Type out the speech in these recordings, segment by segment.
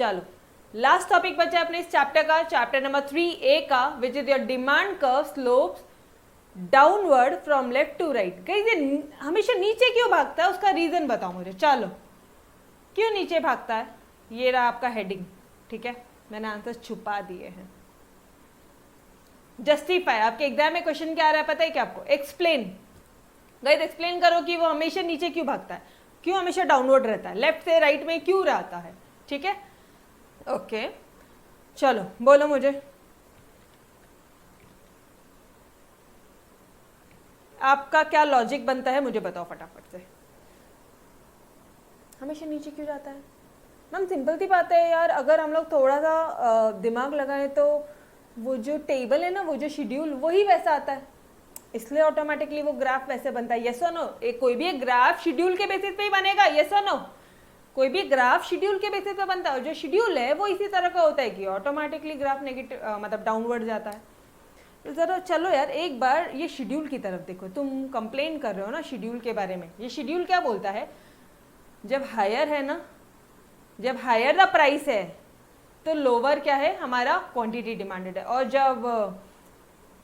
चलो last topic बचा अपने इस चैप्टर का, चैप्टर नंबर 3A का, which is your demand curve slopes downward from left to right. कहीं ये हमेशा नीचे क्यों भागता है, उसका रीजन बताओ मुझे। चलो क्यों नीचे भागता है, ये रहा आपका हेडिंग, ठीक है, मैंने आंसर छुपा दिए हैं। जस्टिफाई, आपके एग्जाम में क्वेश्चन क्या आ रहा है पता है क्या आपको, एक्सप्लेन। गाइस एक्सप्लेन करो कि वो हमेशा नीचे क्यों भागता है, क्यों हमेशा डाउनवर्ड रहता है, लेफ्ट से राइट में क्यों रहता है, ठीक है। ओके चलो बोलो मुझे, आपका क्या लॉजिक बनता है मुझे बताओ फटाफट से। हमेशा नीचे क्यों जाता है मैम? सिंपल सी बात है यार, अगर हम लोग थोड़ा सा दिमाग लगाएं तो वो जो टेबल है ना, वो जो शेड्यूल वही वैसा आता है, इसलिए ऑटोमेटिकली वो ग्राफ वैसे बनता है। यस और नो? कोई भी एक ग्राफ शेड्यूल के बेसिस पे ही बनेगा, यस और नो? कोई भी ग्राफ शेड्यूल के बेसिस पे बनता है, और जो शेड्यूल है वो इसी तरह का होता है कि ऑटोमेटिकली ग्राफ नेगेटिव मतलब डाउनवर्ड जाता है। तो जरा चलो यार एक बार ये शेड्यूल की तरफ देखो, तुम कंप्लेन कर रहे हो ना शेड्यूल के बारे में। ये शेड्यूल क्या बोलता है, जब हायर है ना, जब हायर द प्राइस है तो लोअर क्या है हमारा क्वांटिटी डिमांडेड है, और जब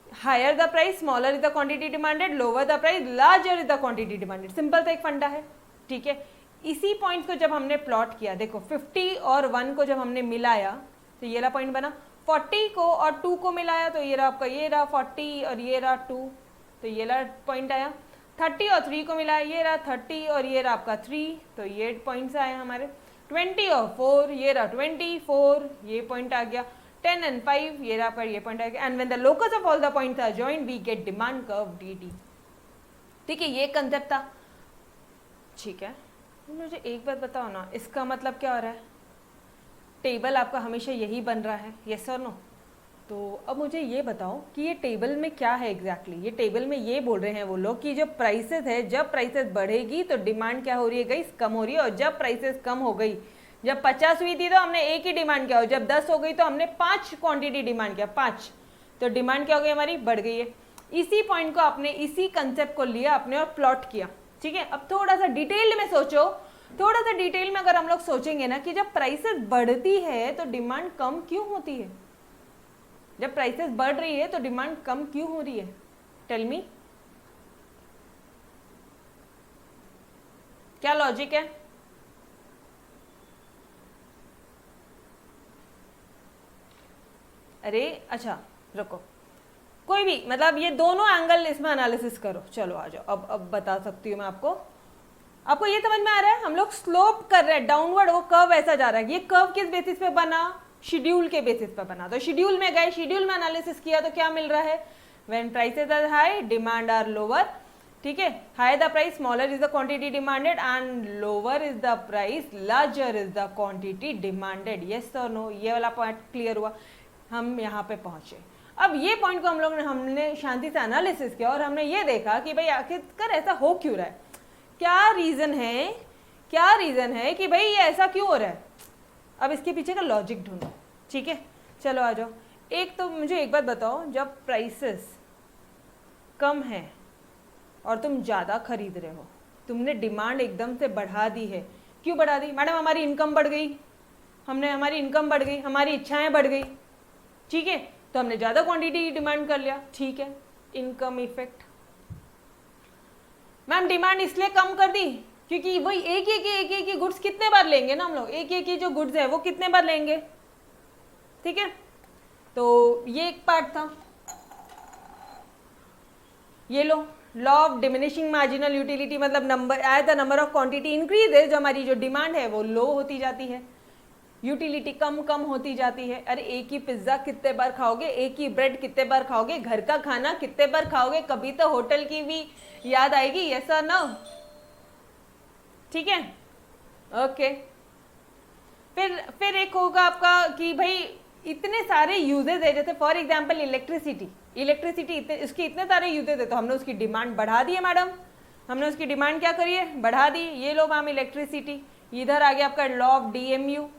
higher the price smaller is the quantity demanded, lower the price larger is the quantity demanded. Simple सा एक फंडा है, ठीक है। इसी पॉइंट को जब हमने प्लॉट किया, देखो 50 और 1 को जब हमने मिलाया तो ये रहा पॉइंट बना, 40 को और 2 को मिलाया तो ये रहा आपका, ये रहा 40 और ये रहा 2 तो ये रहा पॉइंट आया, 30 और 3 को मिलाया ये रहा 30 और ये रहा आपका 3 तो ये पॉइंट्स आए हमारे, 20 और 4 ये रहा 24 ये पॉइंट आ गया, 10 and 5 ये रहा पर ये पॉइंट आ गया। And when the locus of all the points are joined we get demand curve dt। ठीक है, ये कंसेप्ट था, ठीक है। मुझे एक बात बताओ ना, इसका मतलब क्या हो रहा है, टेबल आपका हमेशा यही बन रहा है, यस और नो? तो अब मुझे ये बताओ कि ये टेबल में क्या है एग्जैक्टली। ये टेबल में ये बोल रहे हैं वो लोग कि जब प्राइसेस है, जब प्राइसेस बढ़ेगी तो डिमांड क्या हो रही है गाइस, कम हो रही है, और जब प्राइसेस कम हो गई, जब 50 हुई थी तो हमने एक ही डिमांड किया, और जब 10 हो गई तो हमने 5 क्वांटिटी डिमांड किया, 5, तो डिमांड क्या हो गई हमारी, बढ़ गई है। इसी पॉइंट को आपने, इसी कंसेप्ट को लिया आपने और प्लॉट किया, ठीक है। अब थोड़ा सा डिटेल में सोचो, थोड़ा सा डिटेल में अगर हम लोग सोचेंगे ना कि जब प्राइसेस बढ़ती है तो डिमांड कम क्यों होती है, जब प्राइसेस बढ़ रही है तो डिमांड कम क्यों हो रही है, टेल मी, क्या लॉजिक है? अरे अच्छा रुको, कोई भी मतलब ये दोनों एंगल इसमें एनालिसिस करो। चलो आ जाओ, अब बता सकती हूँ मैं आपको ये समझ में आ रहा है, हम लोग स्लोप कर रहे हैं डाउनवर्ड, वो कर्व ऐसा जा रहा है। ये कर्व किस बेसिस पे बना, शेड्यूल के बेसिस पे बना। तो शेड्यूल में गए, शेड्यूल में एनालिसिस किया तो क्या मिल रहा है, when prices are high demand are lower, ठीक है। Higher the price smaller is the quantity demanded and lower is the price larger is the quantity demanded, yes और नो? ये वाला पॉइंट क्लियर हुआ, हम यहाँ पे पहुंचे। अब ये पॉइंट को हम लोग ने, हमने शांति से एनालिसिस किया और हमने ये देखा कि भाई आखिरकार ऐसा हो क्यों रहा है, क्या रीजन है, क्या रीजन है कि भाई ये ऐसा क्यों हो रहा है। अब इसके पीछे का लॉजिक ढूंढो, ठीक है। चलो आ जाओ, एक तो मुझे एक बात बताओ, जब प्राइसेस कम है और तुम ज़्यादा खरीद रहे हो, तुमने डिमांड एकदम से बढ़ा दी है, क्यों बढ़ा दी मैडम? हमारी इनकम बढ़ गई, हमारी इनकम बढ़ गई, हमारी इच्छाएं बढ़ गई, ठीक है, तो हमने ज़्यादा क्वांटिटी डिमांड कर लिया, ठीक है, इनकम इफेक्ट। मैम डिमांड इसलिए कम कर दी क्योंकि वही एक ही गुड्स कितने बार लेंगे ना हम लोग, एक ही जो गुड्स है वो कितने बार लेंगे, ठीक है। तो ये एक पार्ट था। ये लो, law of diminishing marginal utility, मतलब number as the number of quantity increases, जो हमारी जो डिमांड है वो लो होती जाती है, यूटिलिटी कम कम होती जाती है। अरे एक ही पिज्जा कितने बार खाओगे, एक ही ब्रेड कितने बार खाओगे, घर का खाना कितने बार खाओगे, कभी तो होटल की भी याद आएगी, यस और नो? ठीक है, ओके। फिर एक होगा आपका कि भाई इतने सारे यूजेज है, जैसे फॉर एग्जांपल इलेक्ट्रिसिटी इसके इतने सारे यूजेज है, तो हमने उसकी डिमांड बढ़ा दी है मैडम, हमने उसकी डिमांड क्या करी है, बढ़ा दी। ये लो मैम इलेक्ट्रिसिटी, इधर आ गया आपका लॉ ऑफ डीएमयू,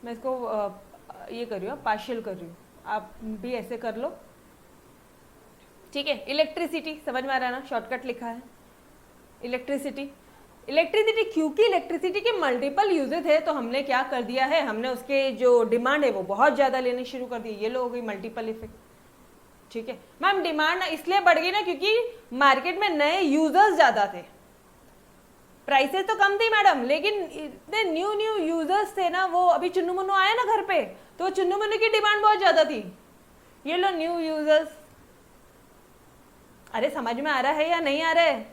मैं इसको ये कर रही हूँ, पार्शियल कर रही हूँ, आप भी ऐसे कर लो, ठीक है। इलेक्ट्रिसिटी समझ में आ रहा है ना, शॉर्टकट लिखा है इलेक्ट्रिसिटी, इलेक्ट्रिसिटी, क्योंकि इलेक्ट्रिसिटी के मल्टीपल यूजेस है तो हमने क्या कर दिया है, हमने उसके जो डिमांड है वो बहुत ज़्यादा लेनी शुरू कर दी। ये लो हो गई मल्टीपल इफेक्ट, ठीक है मैम। डिमांड इसलिए बढ़ गई ना क्योंकि मार्केट में नए यूजर्स ज़्यादा थे, प्राइसेस तो कम थी मैडम, लेकिन इतने न्यू न्यू यूजर्स थे ना, वो अभी चुन्नू मुन्नू आया ना घर पे, तो चुन्नू मुन्नू की डिमांड बहुत ज़्यादा थी। ये लो न्यू यूजर्स। अरे समझ में आ रहा है या नहीं आ रहा है?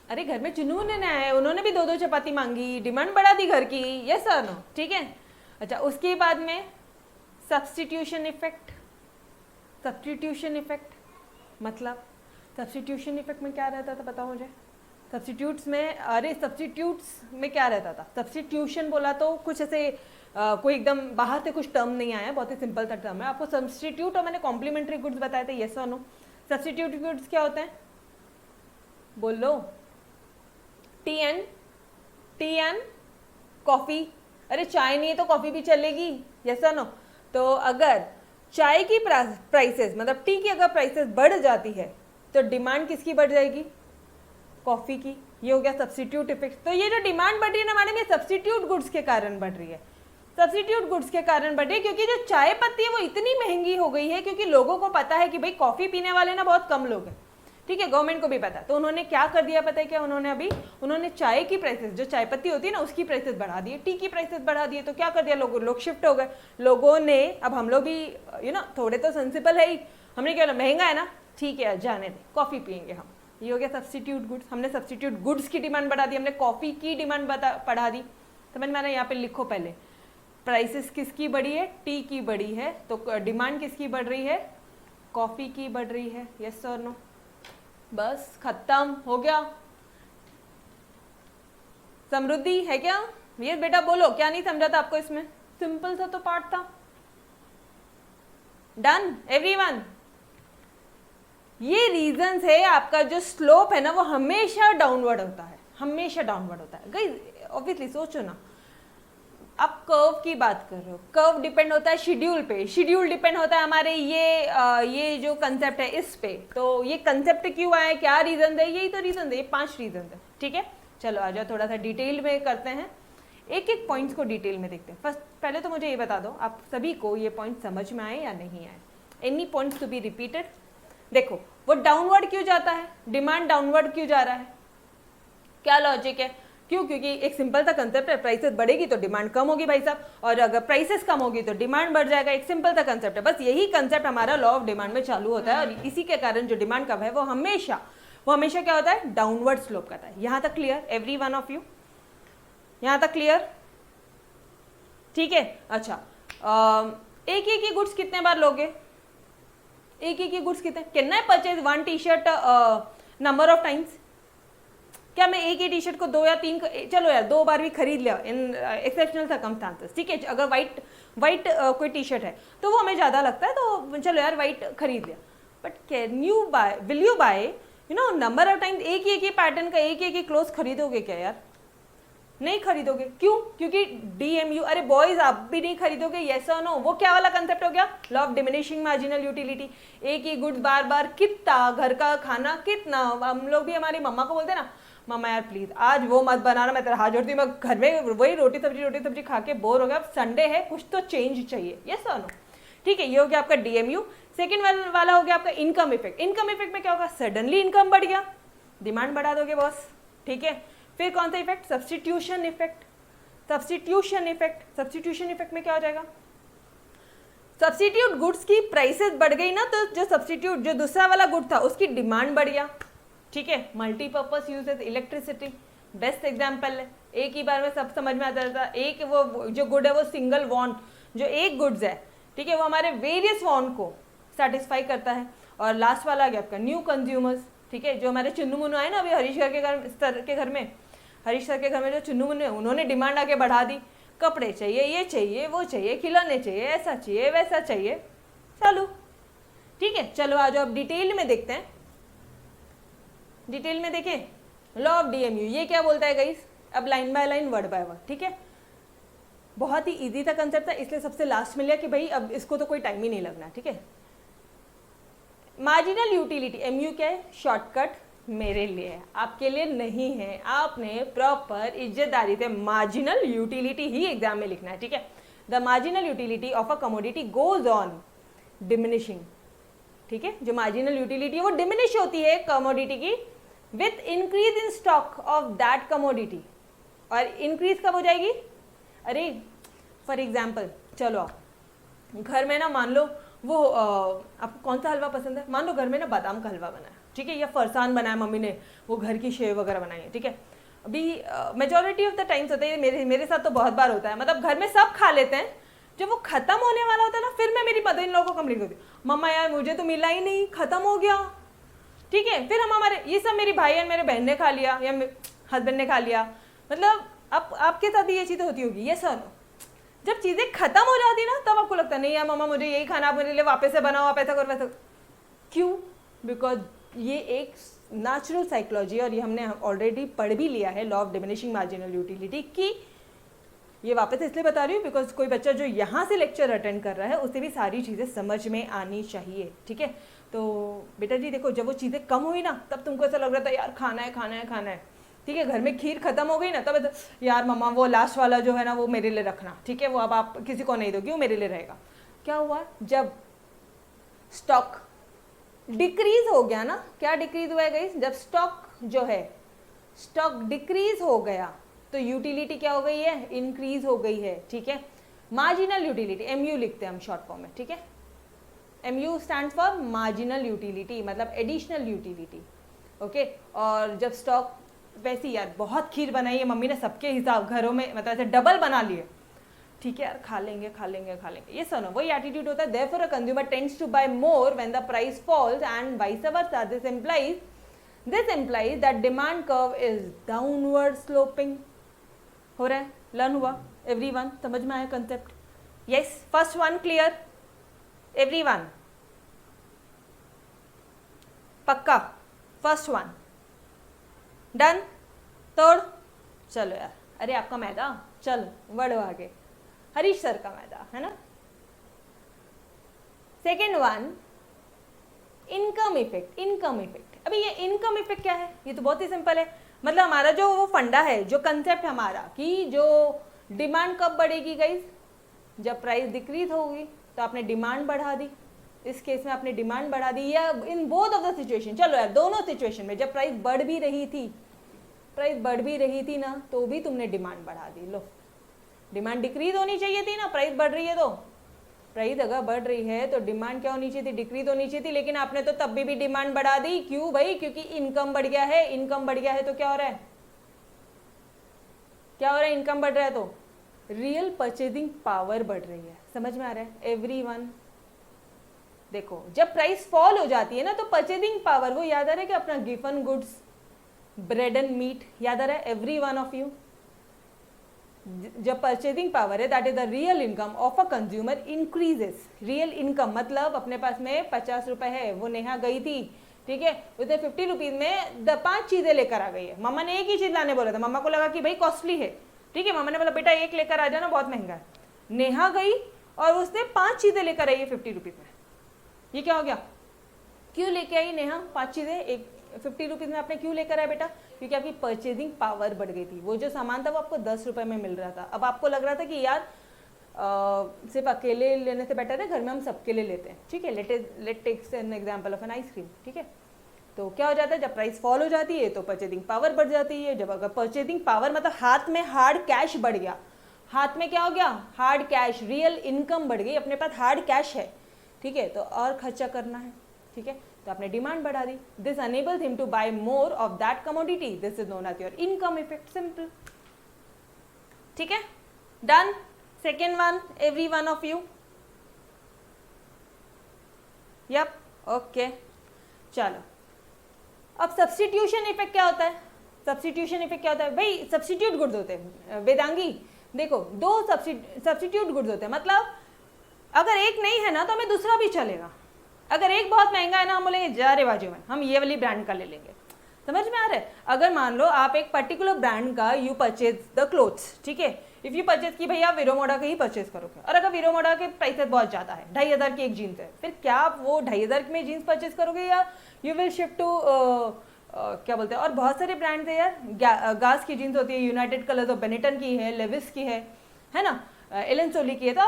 अरे घर में चुन्नू मुन्नू आए, उन्होंने भी 2-2 चपाती मांगी, डिमांड बढ़ा दी घर की, यस सर नो, ठीक है। अच्छा, उसके बाद में सब्स्टिट्यूशन इफेक्ट। सब्स्टिट्यूशन इफेक्ट मतलब सब्स्टिट्यूशन इफेक्ट में क्या रहता था बताओ मुझे? सब्स्टिट्यूट्स में, अरे सब्स्टिट्यूट्स में क्या रहता था? सब्स्टिट्यूशन बोला तो कुछ ऐसे कोई एकदम बाहर से कुछ टर्म नहीं आया, बहुत ही सिंपल सा टर्म है। आपको सब्स्टिट्यूट और मैंने कॉम्प्लीमेंट्री गुड्स बताए थे, यस और नो। सब्स्टिट्यूट गुड्स क्या होते हैं बोल लो? T and coffee. अरे चाय नहीं है तो कॉफ़ी भी चलेगी, यस और नो। तो अगर चाय की प्राइसेस मतलब टी की अगर प्राइसेस बढ़ जाती है तो डिमांड किसकी बढ़ जाएगी? कॉफ़ी की। ये हो गया सब्स्टिट्यूट इफेक्ट। तो ये जो डिमांड बढ़ रही है ना मैडम, ये सब्स्टिट्यूट गुड्स के कारण बढ़ रही है। सब्स्टिट्यूट गुड्स के कारण बढ़ रही है क्योंकि जो चाय पत्ती है वो इतनी महंगी हो गई है, क्योंकि लोगों को पता है कि भाई कॉफ़ी पीने वाले ना बहुत कम लोग हैं, ठीक है, गवर्नमेंट को भी पता है। तो उन्होंने क्या कर दिया पता है क्या? उन्होंने चाय की प्राइसेस, जो चाय पत्ती होती है ना उसकी प्राइसेस बढ़ा दी, टी की प्राइसेस बढ़ा दिए। तो क्या कर दिया, लोग शिफ्ट हो गए। लोगों ने, अब हम लोग भी थोड़े तो सेंसिबल है ही, हमने क्या बोला महंगा है ना, ठीक है जाने दे, कॉफ़ी पियेंगे हम। ये हो गया सब्स्टिट्यूट गुड्स। हमने सब्स्टिट्यूट गुड्स की डिमांड बढ़ा दी, हमने कॉफ़ी की डिमांड बढ़ा दी। तो मैंने यहाँ पे लिखो पहले, प्राइसेस किसकी बढ़ी है? टी की बढ़ी है। तो डिमांड किसकी बढ़ रही है? कॉफ़ी की बढ़ रही है, यस और नो। बस खत्म हो गया। समृद्धि है क्या? ये बेटा बोलो, क्या नहीं समझा था आपको इसमें? सिंपल सा तो पार्ट था। Done everyone? ये रीजंस है, आपका जो स्लोप है ना वो हमेशा डाउनवर्ड होता है, हमेशा डाउनवर्ड होता है। गाइस ऑब्वियसली सोचो ना, आप कर्व की बात कर रहे हो, कर्व डिपेंड होता है शेड्यूल पे, शेड्यूल डिपेंड होता है हमारे ये जो कंसेप्ट है इस पे। तो ये कंसेप्ट क्यों आया, क्या रीजन है? यही तो रीजन है, ये 5 रीजन है, ठीक है। चलो आ जाओ, थोड़ा सा डिटेल में करते हैं, एक एक पॉइंट्स को डिटेल में देखते हैं। फर्स्ट पहले तो मुझे ये बता दो, आप सभी को ये पॉइंट समझ में आए या नहीं आए? Any points to be repeated? देखो, वो डाउनवर्ड क्यों जाता है, डिमांड डाउनवर्ड क्यों जा रहा है, क्या लॉजिक है? क्यों? क्योंकि एक सिंपल सा कंसेप्ट है, प्राइसेस बढ़ेगी तो डिमांड कम होगी भाई साहब, और अगर प्राइसेस कम होगी तो डिमांड बढ़ जाएगा। एक सिंपल सा कंसेप्ट है, बस यही कंसेप्ट हमारा लॉ ऑफ डिमांड में चालू होता है, और इसी के कारण जो डिमांड कब है वो हमेशा क्या होता है? डाउनवर्ड स्लोप करता है। यहाँ तक clear every one of you? यहाँ तक क्लियर? ठीक है। अच्छा, एक ही गुड्स कितने बार लोगे? एक ही गुड्स कितने? Can I purchase 1 T shirt number of times? क्या मैं एक ही टी शर्ट को 2 या 3, चलो यार 2 बार भी खरीद लिया इन एक्सेप्शनल सर्कमस्टांसेस, ठीक है। अगर वाइट कोई टी शर्ट है तो वो हमें ज़्यादा लगता है तो चलो यार वाइट खरीद लिया, but can you buy, will you buy number of times एक ही पैटर्न का एक ही क्लोथ खरीदोगे क्या यार? नहीं खरीदोगे। क्यों? क्योंकि DMU, अरे बॉयज आप भी नहीं खरीदोगे, यस और नो? वो क्या वाला कंसेप्ट हो गया? Law of diminishing marginal utility. एक ही गुड्स बार बार कितना, घर का खाना कितना, हम लोग भी हमारी मम्मा को बोलते हैं ना, मम्मा यार प्लीज आज वो मत बनाना, मैं तेरा हाथ जोड़ती हूँ, मैं घर में वही रोटी सब्जी खा के बोर हो गया, अब संडे है कुछ तो चेंज चाहिए, यस और नो? ठीक है, ये हो गया आपका DMU। सेकेंड वाला हो गया आपका इनकम इफेक्ट। इनकम इफेक्ट में क्या होगा? सडनली इनकम बढ़ गया, डिमांड बढ़ा दोगे बॉस, ठीक है। फिर कौन सा effect? Substitution effect. Substitution effect में क्या हो जाएगा? सब्स्टिट्यूट गुड्स की प्राइसेस बढ़ गई ना, तो जो दूसरा वाला गुड था उसकी डिमांड बढ़ गया, ठीक है। Multipurpose uses, electricity best example है, एक ही बार में सब समझ में आता था। एक वो जो गुड है वो सिंगल वांट, जो एक गुड्स है, ठीक है, वो हमारे वेरियस वांट को सेटिस्फाई करता है। और लास्ट वाला आ गया आपका न्यू कंज्यूमर्स, ठीक है। जो हमारे चुन्नू मुन्नू आए ना अभी हरीश सर के घर में जो चुन्नू मुन्नू है, उन्होंने डिमांड आके बढ़ा दी, कपड़े चाहिए, ये चाहिए, वो चाहिए, खिलौने चाहिए, ऐसा चाहिए, वैसा चाहिए, चलो ठीक है। चलो आ जाओ अब डिटेल में देखते हैं, डिटेल में देखें लॉ ऑफ DMU। ये क्या बोलता है गाइस? अब line by line, word by word, ठीक है। बहुत ही इजी था कंसेप्ट था, इसलिए सबसे लास्ट में लिया कि भाई अब इसको तो कोई टाइम ही नहीं लगना, ठीक है। मार्जिनल यूटिलिटी, MU क्या है? शॉर्टकट, मेरे लिए है, आपके लिए नहीं है। आपने प्रॉपर इज्जतदारी से मार्जिनल यूटिलिटी ही एग्जाम में लिखना है, ठीक है। The marginal utility of a commodity goes on diminishing, ठीक है। जो मार्जिनल यूटिलिटी है वो डिमिनिश होती है कमोडिटी की with increase in stock of that commodity. और इंक्रीज कब हो जाएगी? अरे फॉर एग्जाम्पल, चलो आप घर में ना, मान लो वो आपको कौन सा हलवा पसंद है, मान लो घर में ना बादाम का हलवा बना है, ठीक है, या फरसान बनाया मम्मी ने, वो घर की शेव वगैरह बनाई है, ठीक है। अभी मेजॉरिटी ऑफ द टाइम्स होता है, मेरे साथ तो बहुत बार होता है, मतलब घर में सब खा लेते हैं, जब वो खत्म होने वाला होता है ना, फिर मैं मेरी मदर इन लोगों को कंप्लेंट करती हूँ, मम्मा यार मुझे तो मिला ही नहीं, खत्म हो गया, ठीक है। फिर हम हमारे ये सब मेरी भाई और मेरे बहन ने खा लिया या हस्बैंड ने खा लिया, मतलब अब आपके साथ भी ये चीज़ें होती होगी। ये सर जब चीज़ें खत्म हो जाती ना, तब आपको लगता नहीं यार मम्मा मुझे यही खाना, आप मेरे लिए वापस से बनाओ, आप ऐसा करो वैसा। क्यों? बिकॉज ये एक नेचुरल साइकोलॉजी है, और ये हमने ऑलरेडी पढ़ भी लिया है, law of diminishing marginal utility की। ये वापस इसलिए बता रही हूँ बिकॉज कोई बच्चा जो यहाँ से लेक्चर अटेंड कर रहा है उसे भी सारी चीज़ें समझ में आनी चाहिए, ठीक है। तो बेटा जी देखो, जब वो चीज़ें कम हुई ना, तब तुमको ऐसा लग रहा था यार खाना है खाना है खाना है, ठीक है। घर में खीर खत्म हो गई ना, तब यार मम्मा वो लास्ट वाला जो है ना वो मेरे लिए रखना, ठीक है, वो अब आप किसी को नहीं दोगी, वो मेरे लिए रहेगा। क्या हुआ? जब स्टॉक डिक्रीज हो गया ना, क्या डिक्रीज हुआ है गाइस? जब स्टॉक जो है, स्टॉक डिक्रीज हो गया तो यूटिलिटी क्या हो गई है? इंक्रीज हो गई है, ठीक है। मार्जिनल यूटिलिटी, एमयू लिखते हैं हम शॉर्ट फॉर्म में, ठीक है। MU stand for marginal utility, मतलब एडिशनल यूटिलिटी, ओके। और जब स्टॉक, वैसे यार बहुत खीर बनाई है मम्मी ने, सबके हिसाब घरों में, मतलब ऐसे डबल बना लिए, ठीक है यार खा लेंगे खा लेंगे खा लेंगे, ये सुनो वही एटीट्यूड होता है। Therefore a consumer tends to buy more when the price falls and vice versa. This implies that demand curve is downward sloping। हो रहा है? लर्न हुआ? एवरीवन समझ में आया concept? Yes, first one clear? Everyone पक्का? First one done? तोड़ चलो यार, अरे आपका मैदा, चलो बढ़ो आगे, हरीश सर का मैदा है ना। Second one, income effect. Income effect, अभी ये इनकम इफेक्ट क्या है? ये तो बहुत ही सिंपल है, मतलब हमारा जो वो फंडा है, जो कंसेप्ट हमारा कि जो डिमांड कब बढ़ेगी गाइस? जब प्राइस डिक्रीज होगी, तो आपने डिमांड बढ़ा दी, इस केस में आपने डिमांड बढ़ा दी, या in both of the situation, चलो यार दोनों सिचुएशन में जब प्राइस बढ़ भी रही थी, प्राइस बढ़ भी रही थी ना, तो भी तुमने डिमांड बढ़ा दी। लो, डिमांड डिक्रीज होनी चाहिए थी ना, प्राइस बढ़ रही है तो। प्राइस अगर बढ़ रही है तो डिमांड क्या होनी चाहिए थी? डिक्रीज होनी चाहिए थी, लेकिन आपने तो तब भी डिमांड बढ़ा दी। क्यों भाई? क्योंकि इनकम बढ़ गया है। इनकम बढ़ गया है तो क्या हो रहा है? क्या हो रहा है? इनकम बढ़ रहा है तो रियल परचेजिंग पावर बढ़ रही है। समझ में आ रहा है एवरीवन? देखो, जब प्राइस फॉल हो जाती है ना, तो परचेजिंग पावर, वो याद आ रहा है कि अपना given goods, bread and meat, याद आ रहा है एवरी वन ऑफ यू? जब परचेजिंग पावर है, that is the real income of a consumer increases. Real income मतलब अपने पास में 50 रुपए है, वो नेहा गई थी, ठीक है, उसने 50 रुपीज में 5 चीजें लेकर आ गई है। मम्मा ने एक ही चीज लाने बोला था, मम्मा को लगा कि भाई कॉस्टली है, ठीक है, मम्मा ने बोला बेटा एक लेकर आ जाना, बहुत महंगा है। नेहा गई और उसने 5 चीजें लेकर आई है 50 रुपीज में। ये क्या हो गया? क्यों लेके आई नेहा 5 चीजें एक 50 रुपीज में? आपने क्यों लेकर आया बेटा? क्योंकि आपकी परचेजिंग पावर बढ़ गई थी। वो जो सामान था वो आपको 10 रुपए में मिल रहा था, अब आपको लग रहा था कि यार सिर्फ अकेले लेने से बेटर है घर में हम सबके लिए लेते हैं, ठीक है। Let take an example of an ice cream, ठीक है। तो क्या हो जाता है? जब प्राइस फॉल हो जाती है तो परचेजिंग पावर बढ़ जाती है। जब अगर परचेजिंग पावर मतलब हाथ में हार्ड कैश बढ़ गया, हाथ में क्या हो गया? हार्ड कैश, रियल इनकम बढ़ गई, अपने पास हार्ड कैश है, ठीक है, तो और खर्चा करना है, ठीक है, तो आपने डिमांड बढ़ा दी। This enables him to buy more of that commodity. This is known as your income effect. Simple. ठीक है, done? Second one, every one of you? Yup, okay, चलो। अब सब्सटीट्यूशन इफेक्ट क्या होता है? सब्सटीट्यूशन इफेक्ट क्या होता है भाई? सब्सटीट्यूट गुड्स होते हैं वेदांगी, देखो 2 सब्सटीट्यूट गुड्स होते हैं, मतलब अगर एक नहीं है ना तो हमें दूसरा भी चलेगा। अगर एक बहुत महंगा है ना, हम बोलेंगे जा रे बाजू में हम ये वाली ब्रांड का ले लेंगे। समझ में आ रहा है? अगर मान लो आप एक पर्टिकुलर ब्रांड का यू परचेज द क्लोथ्स, ठीक है, इफ यू परचेज की भैया वीरोमोडा का ही परचेज करोगे, और अगर वीरोमोडा के प्राइसेस बहुत ज़्यादा है, 2500 की एक जीन्स है, फिर क्या आप वो 2500 में जीन्स परचेज करोगे, या यू विल शिफ्ट टू क्या बोलते हैं, और बहुत सारे ब्रांड्स है यार, गास की जीन्स होती है, यूनाइटेड कलर्स और बेनेटन की है, लेविस की है ना, एलन सोली की है। तो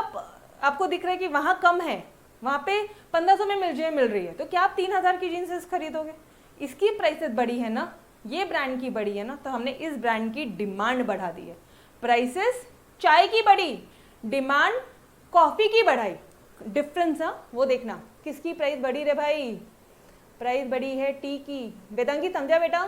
आपको दिख रहा है कि वहाँ कम है, वहाँ पे 1500 में मिल रही है, तो क्या आप 3000 की जीन्स खरीदोगे? इसकी प्राइसेस बढ़ी है ना, ये ब्रांड की बढ़ी है ना, तो हमने इस ब्रांड की डिमांड बढ़ा दी है। प्राइसेस चाय की बढ़ी, डिमांड कॉफ़ी की बढ़ाई, डिफरेंस है वो देखना। किसकी प्राइस बढ़ी रे भाई? प्राइस बढ़ी है टी की। वेदांगी समझा बेटा?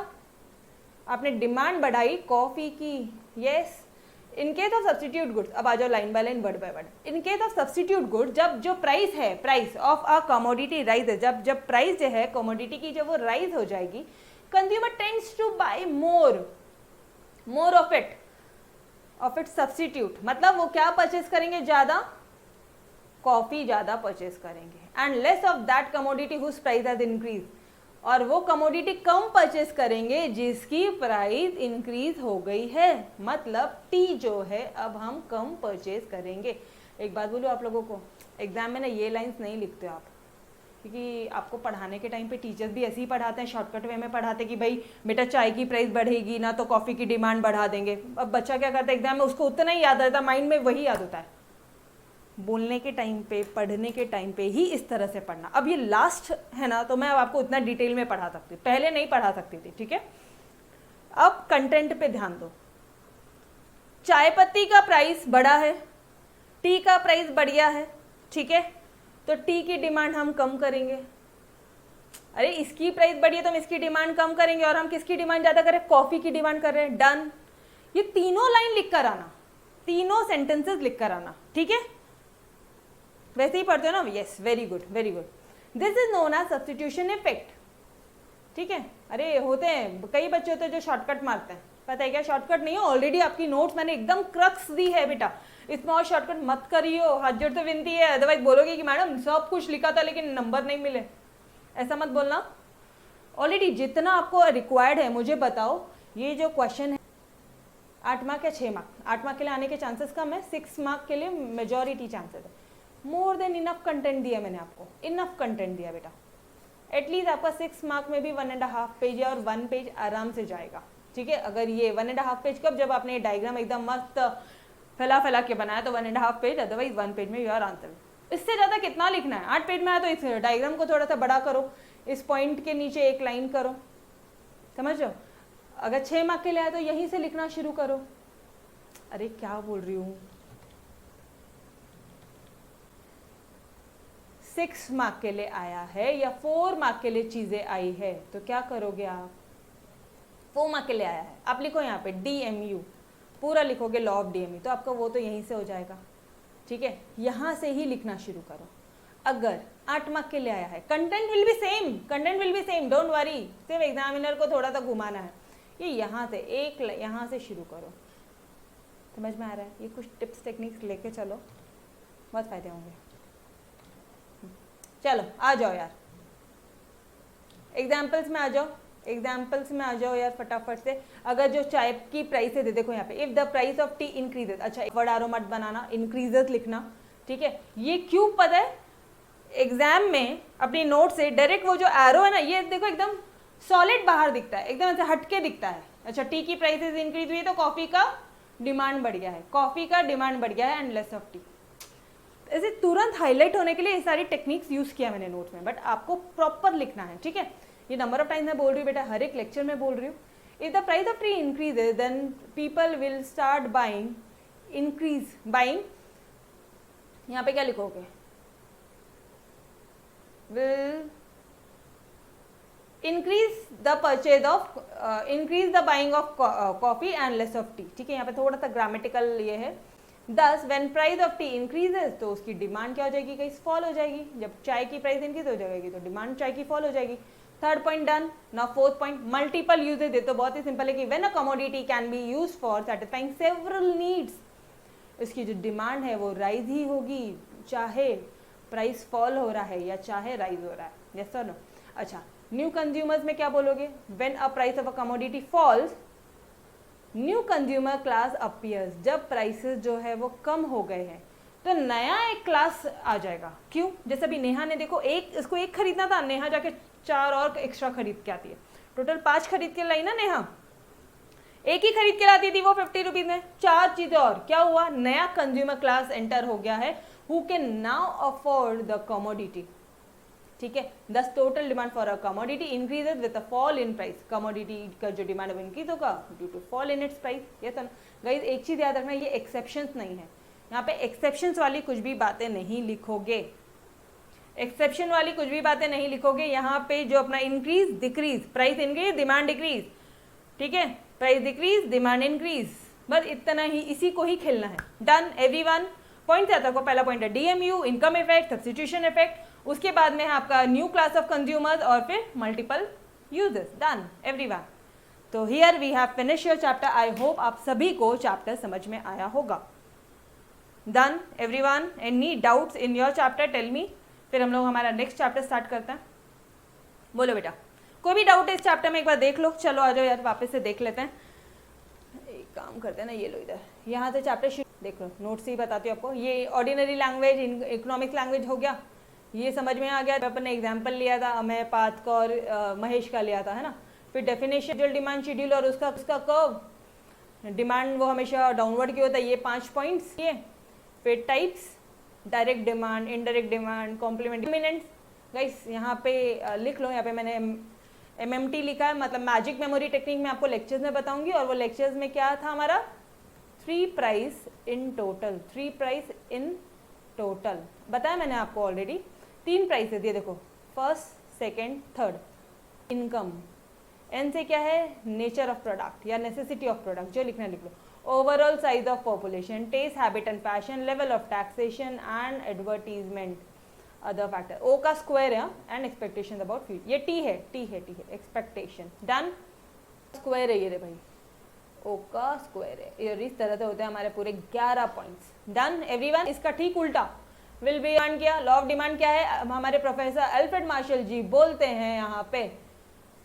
आपने डिमांड बढ़ाई कॉफ़ी की, yes. In case of substitute goods, अब आ जाओ line by line, word by word. In case of substitute goods, जब जो प्राइस है, price of a commodity rise, जब प्राइस जो है कमोडिटी की जब वो राइज हो जाएगी, consumer tends to buy more of it substitute. मतलब वो क्या परचेस करेंगे? ज़्यादा कॉफ़ी ज़्यादा परचेस करेंगे, and less of that commodity whose price has increase, और वो कमोडिटी कम परचेस करेंगे जिसकी प्राइस इंक्रीज हो गई है। मतलब टी जो है अब हम कम परचेस करेंगे। एक बात बोलूँ आप लोगों को, एग्जाम में ना ये लाइंस नहीं लिखते आप, क्योंकि आपको पढ़ाने के टाइम पे टीचर्स भी ऐसे ही पढ़ाते हैं, शॉर्टकट वे में पढ़ाते हैं कि भाई बेटा चाय की प्राइस बढ़ेगी ना तो कॉफ़ी की डिमांड बढ़ा देंगे। अब बच्चा क्या करता है एग्जाम में, उसको उतना ही याद रहता, माइंड में वही याद होता है। बोलने के टाइम पे, पढ़ने के टाइम पे ही इस तरह से पढ़ना। अब ये लास्ट है ना, तो मैं अब आपको उतना डिटेल में पढ़ा सकती हूँ, पहले नहीं पढ़ा सकती थी, ठीक है। अब कंटेंट पे ध्यान दो। चाय पत्ती का प्राइस बढ़ा है, टी का प्राइस बढ़िया है, ठीक है, तो टी की डिमांड हम कम करेंगे। अरे इसकी प्राइस बढ़ी है तो हम इसकी डिमांड कम करेंगे, और हम किसकी डिमांड ज़्यादा कर रहे हैं? कॉफ़ी की डिमांड कर रहे हैं। डन। ये तीनों लाइन लिख कर आना, तीनों सेंटेंसेस लिख कर आना, ठीक है। वैसे ही पढ़ते हो ना? Yes, very good very good. This is known as substitution effect, ठीक है। अरे होते हैं, कई बच्चे होते हैं जो शॉर्टकट मारते हैं। पता है क्या? शॉर्टकट नहीं हो, ऑलरेडी आपकी नोट्स मैंने एकदम क्रक्स दी है बेटा, इसमें और शॉर्टकट मत करियो, हाथ जोड़ तो विनती है, अदरवाइज बोलोगे कि मैडम सब कुछ लिखा था लेकिन नंबर नहीं मिले। ऐसा मत बोलना। ऑलरेडी जितना आपको रिक्वायर्ड है मुझे बताओ। ये जो क्वेश्चन है 8 मार्क या 6 मार्क, 8 मार्क के लिए आने के चांसेस कम है, 6 मार्क के लिए मेजॉरिटी चांसेस है। मोर देन इनफ कंटेंट दिया मैंने आपको, इनफ कंटेंट दिया बेटा। एटलीस्ट आपका 6 मार्क में भी 1.5 पेज और 1 पेज आराम से जाएगा, ठीक है। अगर ये 1.5 पेज कब, जब आपने डायग्राम एकदम मस्त फैला के बनाया तो 1.5 पेज, अदरवाइज 1 पेज में योर आंसर। इससे ज़्यादा कितना लिखना है? 8 पेज में आया तो इस डायग्राम को थोड़ा सा बड़ा करो, इस पॉइंट के नीचे एक लाइन करो, समझ लो। अगर 6 मार्क के लिए आया तो यहीं से लिखना शुरू करो। अरे क्या बोल रही हूँ, 6 मार्क के लिए आया है या 4 मार्क के लिए चीज़ें आई है तो क्या करोगे आप? 4 मार्क के लिए आया है, आप लिखो यहाँ पे DMU, पूरा लिखोगे लॉ ऑफ DMU, तो आपका वो तो यहीं से हो जाएगा, ठीक है। यहाँ से ही लिखना शुरू करो। अगर 8 मार्क के लिए आया है, content will be same, content will be same, don't worry, सिर्फ एग्जामिनर को थोड़ा सा घुमाना है। ये यहाँ से एक यहाँ से शुरू करो, समझ में आ रहा है? ये कुछ टिप्स टेक्निक्स लेके चलो, बहुत फायदे होंगे। चलो आ जाओ यार, एग्जाम्पल्स में आ जाओ, एग्जाम्पल्स में आ जाओ यार फटाफट से। अगर जो चाय की प्राइस है, देखो यहाँ पे, if the price of T increases, अच्छा वर्ड आरो मत बनाना, इंक्रीजेस लिखना, ठीक है। ये क्यों पता है? एग्जाम में अपनी नोट से डायरेक्ट वो जो एरो है ना, ये देखो एकदम सॉलिड बाहर दिखता है, एकदम ऐसे हटके दिखता है। अच्छा, टी की प्राइसेस इंक्रीज हुई तो कॉफी का डिमांड बढ़ गया है, कॉफी का डिमांड बढ़ गया है, एंड लेस ऑफ टी। ऐसे तुरंत हाईलाइट होने के लिए ये सारी टेक्निक्स यूज किया मैंने नोट में, बट आपको प्रॉपर लिखना है, ठीक है। ये नंबर ऑफ टाइम्स मैं बोल रही हूँ बेटा, हर एक लेक्चर में बोल रही हूँ। If the price of tea increases then people will start buying, increase buying, यहाँ पे क्या लिखोगे? Will increase the purchase of, increase the buying of coffee and less of tea, ठीक है। यहाँ पे थोड़ा सा ग्रामेटिकल ये है। दस when price of T increases, तो उसकी डिमांड क्या हो जाएगी? कहीं फॉल हो जाएगी। जब चाय की प्राइस इंक्रीज हो जाएगी तो डिमांड चाय की फॉल हो जाएगी। Third point done. Now fourth point, multiple usages है, तो बहुत ही सिंपल है कि when a commodity can be used for satisfying several needs, इसकी जो डिमांड है वो राइज ही होगी, चाहे प्राइस फॉल हो रहा है या चाहे राइज हो रहा है। यस और नो? अच्छा, न्यू कंज्यूमर्स में क्या बोलोगे? When a price of a commodity falls, new consumer class appears, जब प्राइसेस जो है वो कम हो गए हैं तो नया एक क्लास आ जाएगा। क्यों? जैसे अभी नेहा ने देखो, एक इसको एक खरीदना था, नेहा जाके 4 और एक्स्ट्रा खरीद के आती है, टोटल 5 खरीद के लाई ना नेहा, एक ही खरीद के लाती थी वो 50 रुपीज में, 4 चीजें और। क्या हुआ, नया कंज्यूमर क्लास एंटर हो गया है, who can now afford the commodity. ठीक है, thus total demand for a commodity increases with a fall in price. Commodity का जो डिमांड है इंक्रीज होगा due to fall in its price. ये था ना गाइस, एक चीज याद रखना, ये एक्सेप्शंस नहीं है, यहाँ पे एक्सेप्शंस वाली कुछ भी बातें नहीं लिखोगे, एक्सेप्शन वाली कुछ भी बातें नहीं लिखोगे। यहाँ पे जो अपना increase decrease, price increase demand decrease, ठीक है, प्राइस डिक्रीज डिमांड इंक्रीज, बस इतना ही, इसी को ही खेलना है। Done everyone. पॉइंट आता है, पहला पॉइंट है DMU, income effect, substitution effect, उसके बाद में है आपका न्यू क्लास ऑफ कंज्यूमर्स और फिर मल्टीपल यूजर्स। Done everyone. तो here we have finish your chapter. I hope आप सभी को चैप्टर समझ में आया होगा। Done everyone. Any doubts in your chapter tell me, फिर हम लोग हमारा नेक्स्ट चैप्टर स्टार्ट करते हैं। बोलो बेटा, कोई भी डाउट है इस चैप्टर में एक बार देख लो। चलो आ जाओ यार, वापस से देख लेते हैं। एक काम करते हैं ना, ये लो इधर, यहाँ से चैप्टर शुरू देख लो, नोट्स ही बताती हूँ आपको। ये ऑर्डिनरी लैंग्वेज, इकोनॉमिक्स लैंग्वेज हो गया, ये समझ में आ गया। अपन ने एग्जाम्पल लिया था अमेय, पात का और महेश का लिया था, है ना। फिर डेफिनेशन, डिमांड शेड्यूल और उसका कर्व, डिमांड वो हमेशा डाउनवर्ड की होता है, ये 5 पॉइंट्स ये। फिर types, direct demand, indirect demand, complement dominants. Guys यहाँ पे लिख लो, यहाँ पे मैंने MMT लिखा है, मतलब मैजिक मेमोरी टेक्निक में आपको लेक्चर्स में बताऊंगी। और वो लेक्चर्स में क्या था हमारा, 3 price in total, 3 price in total बताया मैंने आपको ऑलरेडी। 3 प्राइस है, ये देखो, फर्स्ट, सेकेंड, थर्ड। इनकम, एन से क्या है, नेचर ऑफ प्रोडक्ट या नेसेसिटी ऑफ प्रोडक्ट, जो लिखना लिख लो। Overall size of population, taste, habit and fashion, level of taxation and advertisement, other factor. ओ का स्क्वायर है एंड एक्सपेक्टेशन अबाउट फ्यूचर। ये टी है, एक्सपेक्टेशन। डन, स्क्वायर है ये रे भाई, ओ का स्क्वायर है। ये इस तरह से होते हैं हमारे पूरे 11 पॉइंट्स। Done everyone. इसका ठीक उल्टा विल बी डिमांड किया, लॉ ऑफ डिमांड क्या है, हमारे प्रोफेसर अल्फ्रेड मार्शल जी बोलते हैं यहाँ पे,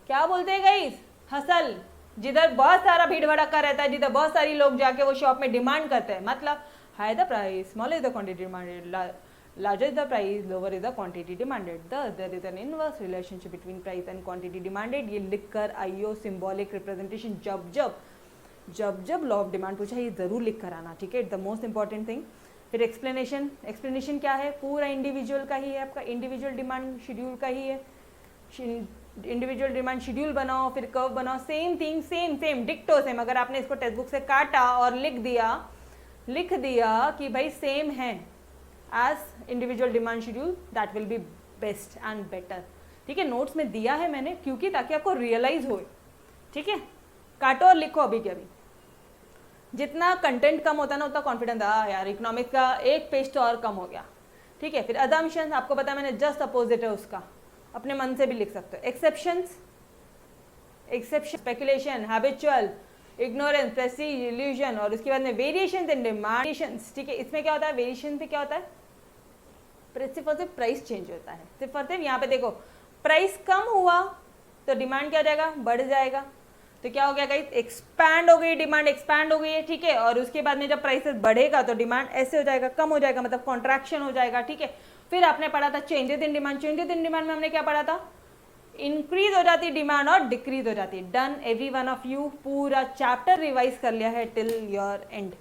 क्या बोलते हैं गाइस, हसल, जिधर बहुत सारा भीड़ भड़का रहता है, जिधर बहुत सारी लोग जाके वो शॉप में डिमांड करते हैं, मतलब high the price, small is the quantity demanded, larger is the price, lower is the quantity demanded. Thus, there is an inverse relationship between price and quantity demanded. ये लिखकर आइयो सिंबॉलिक रिप्रेजेंटेशन जब जब law of demand पूछा ये जरूर लिख कर आना, ठीक है, द मोस्ट इंपॉर्टेंट थिंग। फिर एक्सप्लेनेशन क्या है, पूरा इंडिविजुअल का ही है, आपका इंडिविजुअल डिमांड शेड्यूल का ही है। इंडिविजुअल डिमांड शेड्यूल बनाओ, फिर कर्व बनाओ, सेम थिंग, सेम डिक्टो सेम। अगर आपने इसको टेक्स्ट बुक से काटा और लिख दिया कि भाई सेम है as individual demand schedule, that will be best and better. ठीक है, नोट्स में दिया है मैंने क्योंकि ताकि आपको रियलाइज हो। ठीक है, काटो और लिखो अभी के अभी। जितना कंटेंट कम होता है ना उतना कॉन्फिडेंस, यार इकोनॉमिक्स का एक पेज तो और कम हो गया। ठीक है, फिर अजम्पशंस आपको पता है मैंने जस्ट अपोजिट है उसका, अपने मन से भी लिख सकते हो। Exception, speculation, habitual, ignorance, Prestige, illusion, और उसके बाद में वेरिएशंस इन डिमांड। ठीक है, इसमें क्या होता है, वेरिएशन से क्या होता है, सिर्फ और सिर्फ प्राइस चेंज होता है, सिर्फ और सिर्फ। यहाँ पे देखो प्राइस कम हुआ तो डिमांड क्या हो जाएगा, बढ़ जाएगा। तो क्या हो गया गाइस, एक्सपैंड हो गई डिमांड, एक्सपैंड हो गई है। ठीक है, और उसके बाद में जब प्राइसेस बढ़ेगा तो डिमांड ऐसे हो जाएगा, कम हो जाएगा, मतलब कॉन्ट्रैक्शन हो जाएगा। ठीक है, फिर आपने पढ़ा था changes in demand. Changes in demand में हमने क्या पढ़ा था, इंक्रीज हो जाती डिमांड और डिक्रीज हो जाती। Done every one of you, पूरा चैप्टर रिवाइज कर लिया है टिल योर एंड।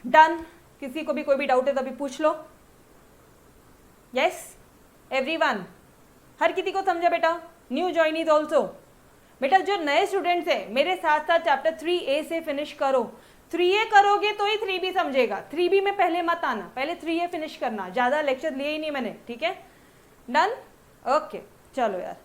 डन, किसी को भी कोई भी डाउट है तो अभी पूछ लो। यस एवरीवन, हर किसी को समझा बेटा, न्यू ज्वाइनीज ऑल्सो। बेटा जो नए स्टूडेंट्स हैं मेरे साथ साथ चैप्टर 3A से फिनिश करो। 3A करोगे तो ही 3B समझेगा। 3B में पहले मत आना, पहले 3A फिनिश करना। ज्यादा लेक्चर लिए ही नहीं मैंने। ठीक है, डन, ओके, चलो यार।